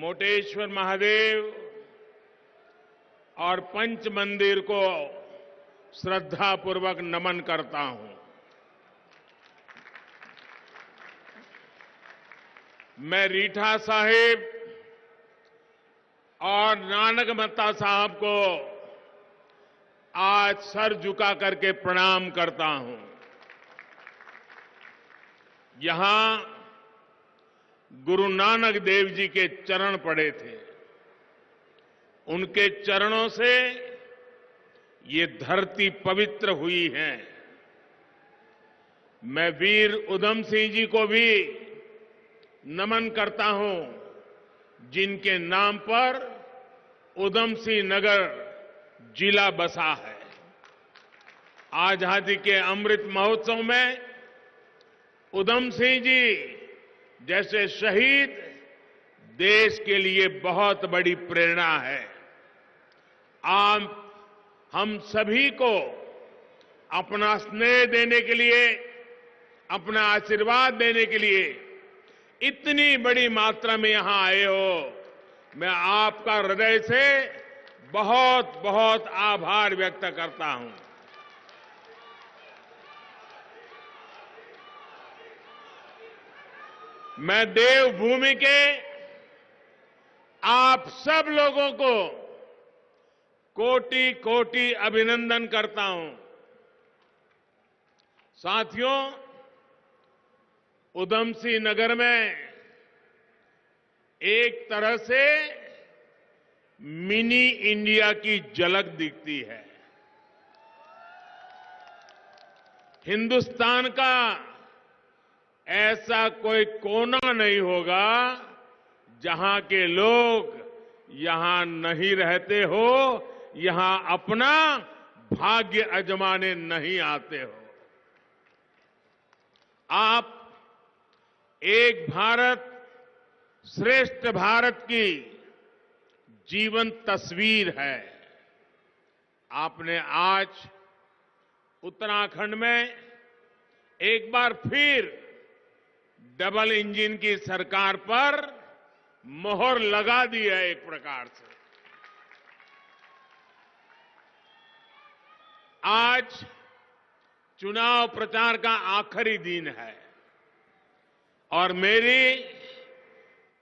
मोटेश्वर महादेव और पंच मंदिर को श्रद्धापूर्वक नमन करता हूं। मैं रीठा साहिब और नानक मत्ता साहब को आज सर झुका करके प्रणाम करता हूं। यहां गुरु नानक देव जी के चरण पड़े थे। उनके चरणों से ये धरती पवित्र हुई है। मैं वीर उधम सिंह जी को भी नमन करता हूं, जिनके नाम पर उधम सिंह नगर जिला बसा है। आजादी के अमृत महोत्सव में उधम सिंह जी जैसे शहीद देश के लिए बहुत बड़ी प्रेरणा है। आप हम सभी को अपना स्नेह देने के लिए, अपना आशीर्वाद देने के लिए इतनी बड़ी मात्रा में यहां आए हो, मैं आपका हृदय से बहुत बहुत आभार व्यक्त करता हूं। मैं देवभूमि के आप सब लोगों को कोटि कोटि अभिनंदन करता हूं। साथियों, उधम सिंह नगर में एक तरह से मिनी इंडिया की झलक दिखती है। हिंदुस्तान का ऐसा कोई कोना नहीं होगा जहां के लोग यहां नहीं रहते हो, यहां अपना भाग्य आजमाने नहीं आते हो। आप एक भारत श्रेष्ठ भारत की जीवन तस्वीर है। आपने आज उत्तराखंड में एक बार फिर डबल इंजन की सरकार पर मोहर लगा दी है। एक प्रकार से आज चुनाव प्रचार का आखिरी दिन है और मेरी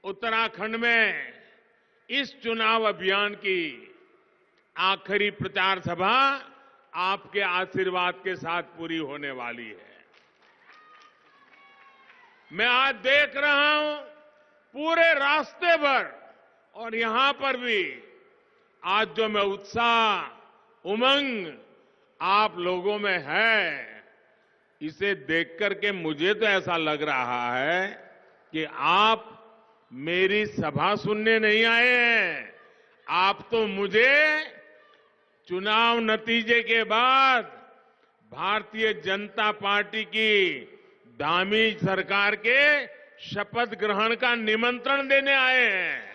उत्तराखंड में इस चुनाव अभियान की आखिरी प्रचार सभा आपके आशीर्वाद के साथ पूरी होने वाली है। मैं आज देख रहा हूं पूरे रास्ते पर और यहां पर भी आज जो मैं उत्साह, उमंग आप लोगों में है, इसे देख करके मुझे तो ऐसा लग रहा है कि आप मेरी सभा सुनने नहीं आए हैं। आप तो मुझे चुनाव नतीजे के बाद भारतीय जनता पार्टी की दामी सरकार के शपथ ग्रहण का निमंत्रण देने आए हैं।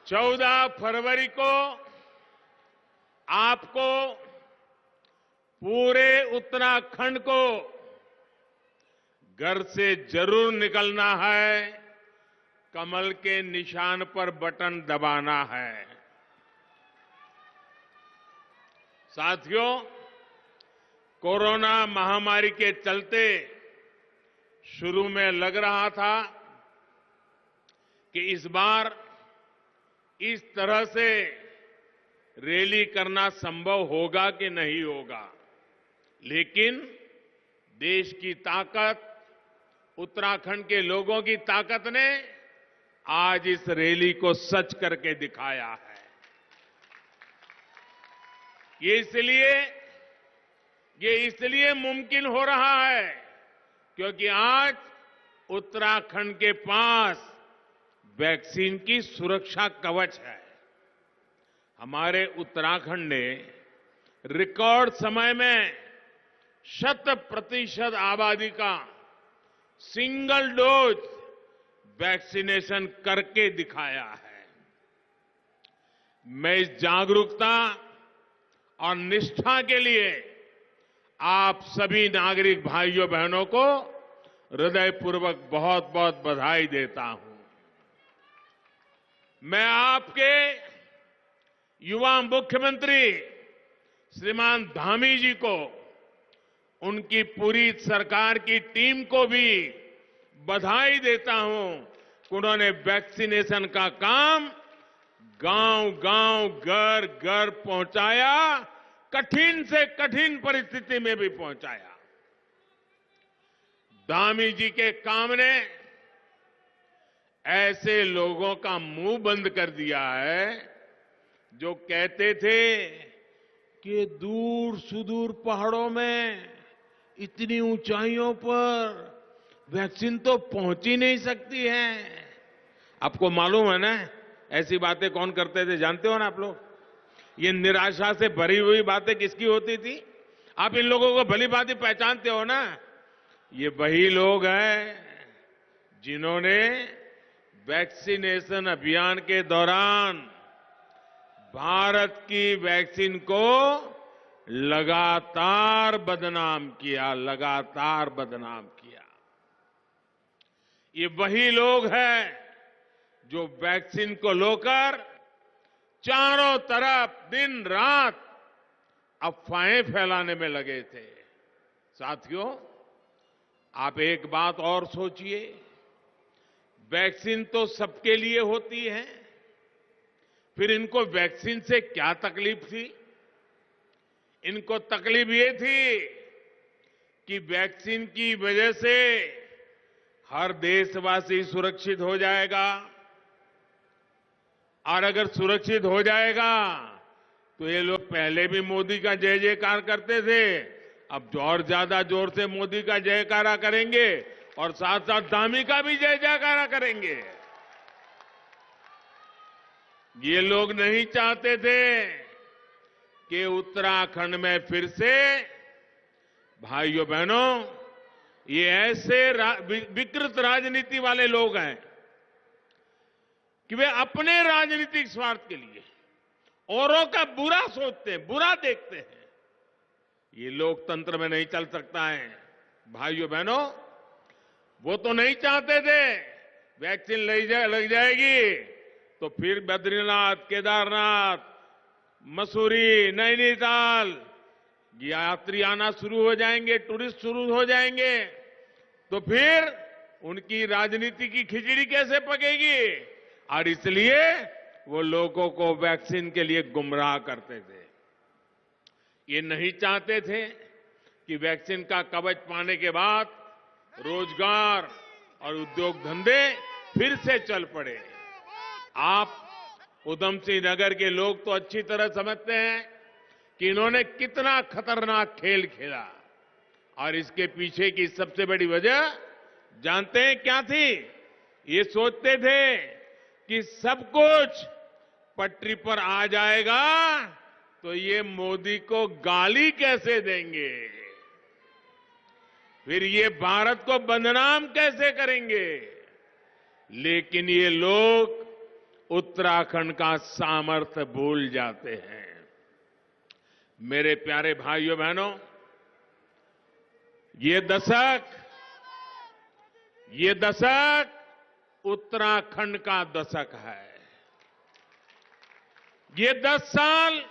चौदह फरवरी को आपको पूरे उत्तराखंड को घर से जरूर निकलना है, कमल के निशान पर बटन दबाना है। साथियों, कोरोना महामारी के चलते शुरू में लग रहा था कि इस बार इस तरह से रैली करना संभव होगा कि नहीं होगा, लेकिन देश की ताकत, उत्तराखंड के लोगों की ताकत ने आज इस रैली को सच करके दिखाया है। ये इसलिए मुमकिन हो रहा है क्योंकि आज उत्तराखंड के पास वैक्सीन की सुरक्षा कवच है। हमारे उत्तराखंड ने रिकॉर्ड समय में 100% आबादी का सिंगल डोज वैक्सीनेशन करके दिखाया है। मैं इस जागरूकता और निष्ठा के लिए आप सभी नागरिक भाइयों बहनों को हृदयपूर्वक बहुत बहुत बधाई देता हूं। मैं आपके युवा मुख्यमंत्री श्रीमान धामी जी को, उनकी पूरी सरकार की टीम को भी बधाई देता हूं कि उन्होंने वैक्सीनेशन का काम गांव-गांव, घर-घर पहुंचाया, कठिन से कठिन परिस्थिति में भी पहुंचाया। धामी जी के काम ने ऐसे लोगों का मुंह बंद कर दिया है जो कहते थे कि दूर सुदूर पहाड़ों में इतनी ऊंचाइयों पर वैक्सीन तो पहुंच ही नहीं सकती है। आपको मालूम है ना ऐसी बातें कौन करते थे, जानते हो ना आप लोग? ये निराशा से भरी हुई बातें किसकी होती थी? आप इन लोगों को भली भांति पहचानते हो ना? ये वही लोग हैं जिन्होंने वैक्सीनेशन अभियान के दौरान भारत की वैक्सीन को लगातार बदनाम किया, लगातार बदनाम किया। ये वही लोग हैं जो वैक्सीन को लेकर चारों तरफ दिन रात अफवाहें फैलाने में लगे थे। साथियों, आप एक बात और सोचिए, वैक्सीन तो सबके लिए होती है, फिर इनको वैक्सीन से क्या तकलीफ थी? इनको तकलीफ ये थी कि वैक्सीन की वजह से हर देशवासी सुरक्षित हो जाएगा, और अगर सुरक्षित हो जाएगा तो ये लोग पहले भी मोदी का जय जयकार करते थे, अब और ज्यादा जोर से मोदी का जयकारा करेंगे और साथ साथ धामी का भी जय जयकारा करेंगे। ये लोग नहीं चाहते थे कि उत्तराखंड में फिर से, भाइयों बहनों, ये ऐसे विकृत राजनीति वाले लोग हैं कि वे अपने राजनीतिक स्वार्थ के लिए औरों का बुरा सोचते हैं, बुरा देखते हैं। ये लोकतंत्र में नहीं चल सकता है। भाइयों बहनों, वो तो नहीं चाहते थे वैक्सीन लग जाएगी तो फिर बद्रीनाथ, केदारनाथ, मसूरी, नैनीताल यात्री आना शुरू हो जाएंगे, टूरिस्ट शुरू हो जाएंगे, तो फिर उनकी राजनीति की खिचड़ी कैसे पकेगी? और इसलिए वो लोगों को वैक्सीन के लिए गुमराह करते थे। ये नहीं चाहते थे कि वैक्सीन का कवच पाने के बाद रोजगार और उद्योग धंधे फिर से चल पड़े। आप उधम सिंह नगर के लोग तो अच्छी तरह समझते हैं कि इन्होंने कितना खतरनाक खेल खेला, और इसके पीछे की सबसे बड़ी वजह जानते हैं क्या थी? ये सोचते थे कि सब कुछ पटरी पर आ जाएगा तो ये मोदी को गाली कैसे देंगे, फिर ये भारत को बदनाम कैसे करेंगे। लेकिन ये लोग उत्तराखंड का सामर्थ्य भूल जाते हैं। मेरे प्यारे भाइयों बहनों, ये दशक उत्तराखंड का दशक है। ये 10 साल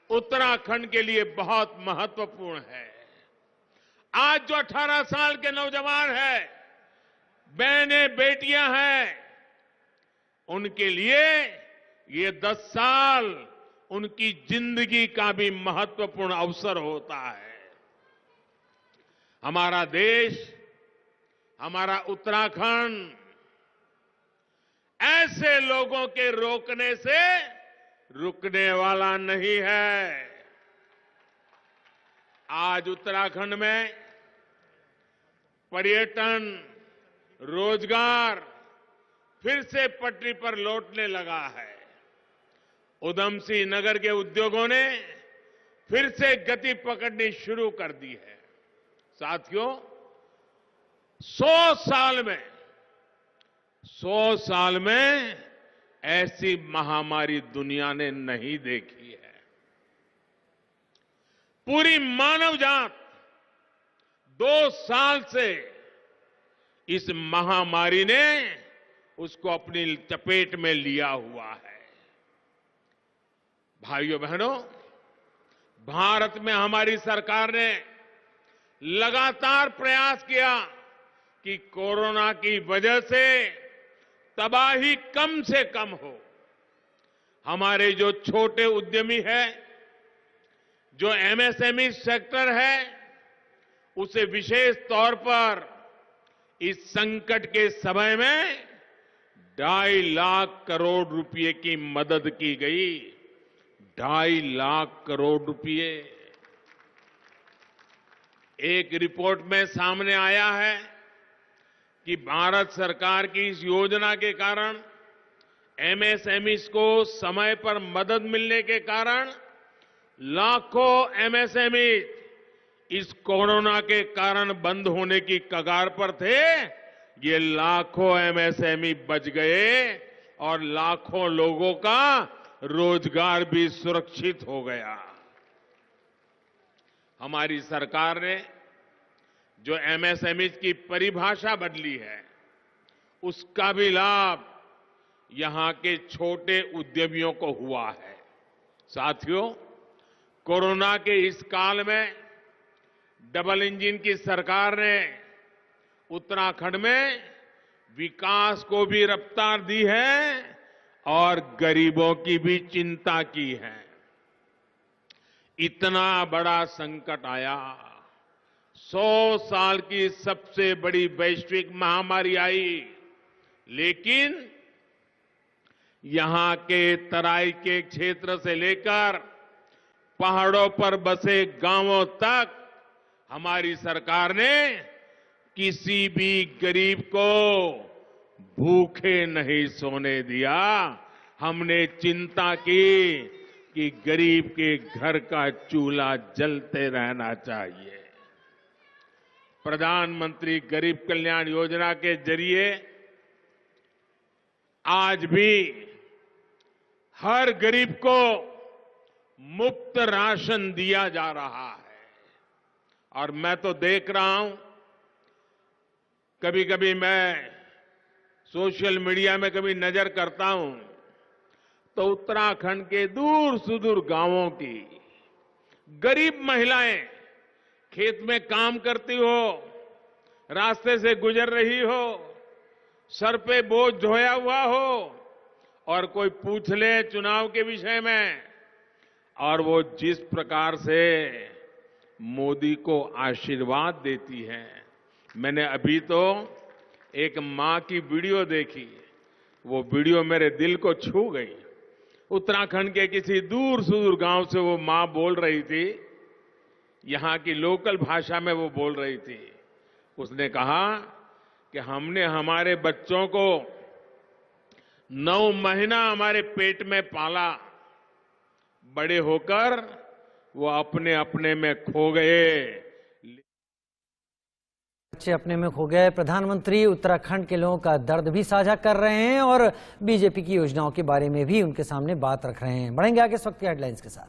उत्तराखंड के लिए बहुत महत्वपूर्ण है। आज जो 18 साल के नौजवान हैं, बहनें, बेटियां हैं, उनके लिए ये 10 साल उनकी जिंदगी का भी महत्वपूर्ण अवसर होता है। हमारा देश, हमारा उत्तराखंड ऐसे लोगों के रोकने से रुकने वाला नहीं है। आज उत्तराखंड में पर्यटन, रोजगार फिर से पटरी पर लौटने लगा है। उधम सिंह नगर के उद्योगों ने फिर से गति पकड़नी शुरू कर दी है। साथियों, 100 साल में ऐसी महामारी दुनिया ने नहीं देखी है। पूरी मानव जात 2 साल से इस महामारी ने उसको अपनी चपेट में लिया हुआ है। भाइयों बहनों, भारत में हमारी सरकार ने लगातार प्रयास किया कि कोरोना की वजह से तबाही कम से कम हो। हमारे जो छोटे उद्यमी है, जो एमएसएमई सेक्टर है, उसे विशेष तौर पर इस संकट के समय में 2.5 लाख करोड़ रुपए की मदद की गई। 2.5 लाख करोड़ रुपए। एक रिपोर्ट में सामने आया है कि भारत सरकार की इस योजना के कारण एमएसएमईज को समय पर मदद मिलने के कारण लाखों एमएसएमई इस कोरोना के कारण बंद होने की कगार पर थे। ये लाखों एमएसएमई बच गए और लाखों लोगों का रोजगार भी सुरक्षित हो गया। हमारी सरकार ने जो एमएसएमई की परिभाषा बदली है, उसका भी लाभ यहां के छोटे उद्यमियों को हुआ है। साथियों, कोरोना के इस काल में डबल इंजन की सरकार ने उत्तराखंड में विकास को भी रफ्तार दी है और गरीबों की भी चिंता की है। इतना बड़ा संकट आया, 100 साल की सबसे बड़ी वैश्विक महामारी आई, लेकिन यहां के तराई के क्षेत्र से लेकर पहाड़ों पर बसे गांवों तक हमारी सरकार ने किसी भी गरीब को भूखे नहीं सोने दिया। हमने चिंता की कि गरीब के घर का चूल्हा जलते रहना चाहिए। प्रधानमंत्री गरीब कल्याण योजना के जरिए आज भी हर गरीब को मुफ्त राशन दिया जा रहा है। और मैं तो देख रहा हूं, कभी कभी मैं सोशल मीडिया में कभी नजर करता हूं तो उत्तराखंड के दूर सुदूर गांवों की गरीब महिलाएं खेत में काम करती हो, रास्ते से गुजर रही हो, सर पे बोझ ढोया हुआ हो और कोई पूछ ले चुनाव के विषय में, और वो जिस प्रकार से मोदी को आशीर्वाद देती है। मैंने अभी तो एक मां की वीडियो देखी, वो वीडियो मेरे दिल को छू गई। उत्तराखंड के किसी दूर सुदूर गांव से वो मां बोल रही थी, यहां की लोकल भाषा में वो बोल रही थी। उसने कहा कि हमने हमारे बच्चों को 9 महीना हमारे पेट में पाला, बड़े होकर वो अपने अपने में खो गए। बच्चे अपने में खो गए। प्रधानमंत्री उत्तराखंड के लोगों का दर्द भी साझा कर रहे हैं और बीजेपी की योजनाओं के बारे में भी उनके सामने बात रख रहे हैं। बढ़ेंगे आगे इस वक्त की हेडलाइंस के साथ।